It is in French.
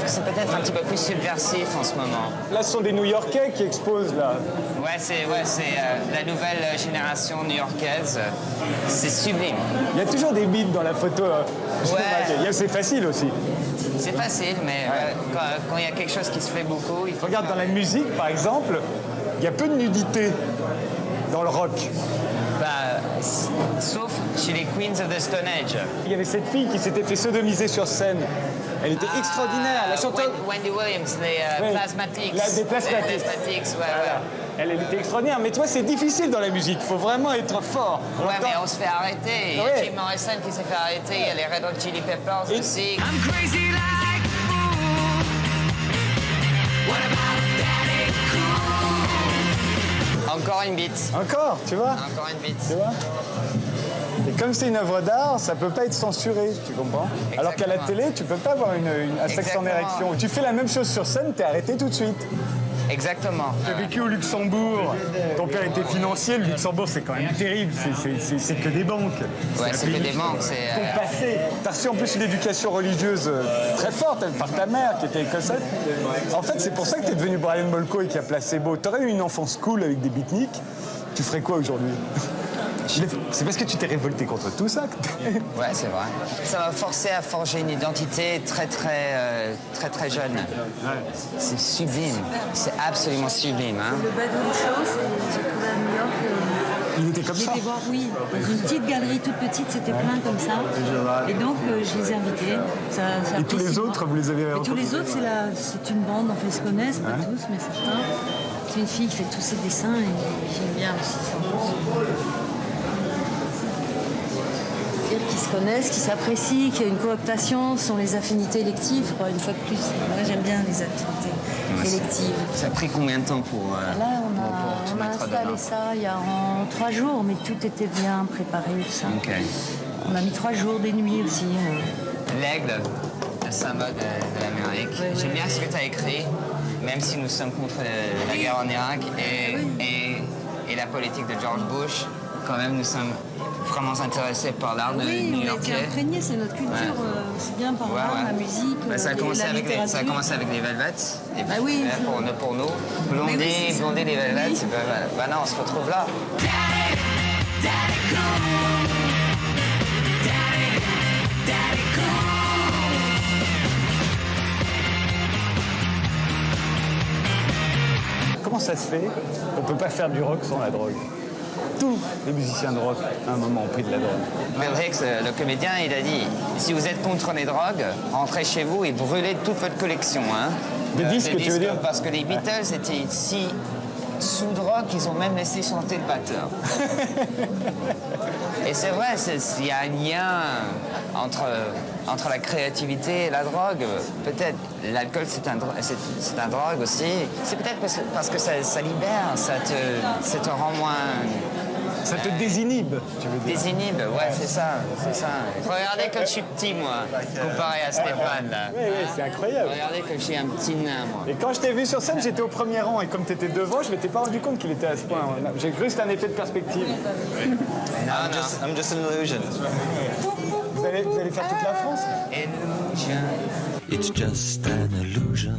c'est peut-être un petit peu plus subversif en ce moment. Là, ce sont des New-Yorkais qui exposent, là. Ouais, c'est la nouvelle génération new-yorkaise. C'est sublime. Il y a toujours des beats dans la photo. Ouais. C'est facile aussi. C'est facile, mais quand il y a quelque chose qui se fait beaucoup, il faut... Regarde, dans la musique, par exemple, il y a peu de nudité dans le rock. Bah, sauf chez les Queens of the Stone Age. Il y avait cette fille qui s'était fait sodomiser sur scène. Elle était extraordinaire, la chanteuse. Wendy Williams, les Oui. Plasmatics. Des Plasmatics. Les Plasmatics, ouais, Voilà. Elle était extraordinaire, mais toi, c'est difficile dans la musique. Il faut vraiment être fort. Ouais, mais on se fait arrêter. Il y a Ouais. Jim Morrison qui s'est fait arrêter. Il y a les Red Hot Chili Peppers Et- aussi. I'm crazy like a fool. What about Daddy Cool? Encore une bite. Encore, tu vois. Encore une bite. Tu vois. Et comme c'est une œuvre d'art, ça peut pas être censuré, tu comprends. Alors qu'à la Exactement. télé, tu peux pas avoir un sexe en Exactement. érection. Tu fais la même chose sur scène, t'es arrêté tout de suite. Exactement. Tu as vécu au Luxembourg, ton père était financier, le Luxembourg c'est quand même terrible, c'est que des banques. Ouais, un c'est pays que des banques, c'est... ton passé. T'as reçu en plus une éducation religieuse très forte par ta mère qui était écossaise. En fait, c'est pour ça que t'es devenu Brian Molko et qui a placebo. T'aurais eu une enfance cool avec des beatniks, tu ferais quoi aujourd'hui? C'est parce que tu t'es révolté contre tout ça. Ouais, c'est vrai. Ça m'a forcé à forger une identité très jeune. C'est sublime. C'est absolument sublime. Hein. Le Badou Show, j'ai trouvé à New York. Il était comme ça. J'étais voir, oui, dans une petite galerie toute petite, c'était plein comme ça. Et donc, je les ai invités. Ça a Et pris tous les 6 autres, mois. vous les avez Et tous les autres, c'est une bande, enfin, ils se connaissent, pas tous, mais certains. C'est une fille qui fait tous ses dessins et j'aime bien aussi ça. Dire qu'ils se connaissent, qu'ils s'apprécient, qu'il y a une cooptation, ce sont les affinités électives, quoi, une fois de plus. Moi, j'aime bien les affinités électives. Ça a pris combien de temps pour Là, tout on a mettre installé dedans? ça il y a en 3 jours, mais tout était bien préparé, tout ça. Ok. On a mis 3 jours, des nuits aussi. L'aigle, le symbole de l'Amérique. Ouais, J'aime ouais. bien ce que tu as écrit, même si nous sommes contre la guerre en Irak et la politique de George Bush. Quand même, nous sommes vraiment intéressés par l'art Oui, on a été new-yorkais. imprégné, c'est notre culture, Ouais. aussi bien par Ouais, l'art, ouais. la musique, Bah, ça, a la commencé avec les, littérature. ça a commencé avec les Velvets. Et Bah puis, oui. pour nous. Blondie, Mais oui, c'est ça. Blondie, les Velvets. Oui. Bah non, on se retrouve là. Daddy Cool. Daddy Cool. Comment ça se fait qu'on peut pas faire du rock sans la drogue? Tous les musiciens de rock, à un moment, ont pris de la drogue. Mel Hicks, le comédien, il a dit si vous êtes contre les drogues, rentrez chez vous et brûlez toute votre collection. Hein. Des disques, tu veux dire? Parce que les Beatles étaient si sous drogue qu'ils ont même laissé chanter le batteur. Et c'est vrai, il y a un lien entre la créativité et la drogue. Peut-être l'alcool, c'est un drogue aussi. C'est peut-être parce que ça libère, ça te rend moins... Ça te désinhibe, tu veux dire. Désinhibe, ouais, c'est ça. Regardez comme je suis petit, moi, comparé à Stéphane, là. Oui, oui, c'est incroyable. Regardez comme je suis un petit nain, moi. Et quand je t'ai vu sur scène, j'étais au premier rang. Et comme tu étais devant, je m'étais pas rendu compte qu'il était à ce point. J'ai cru que c'était un effet de perspective. I'm just an illusion. Vous allez faire toute la France? Illusion. It's just an illusion.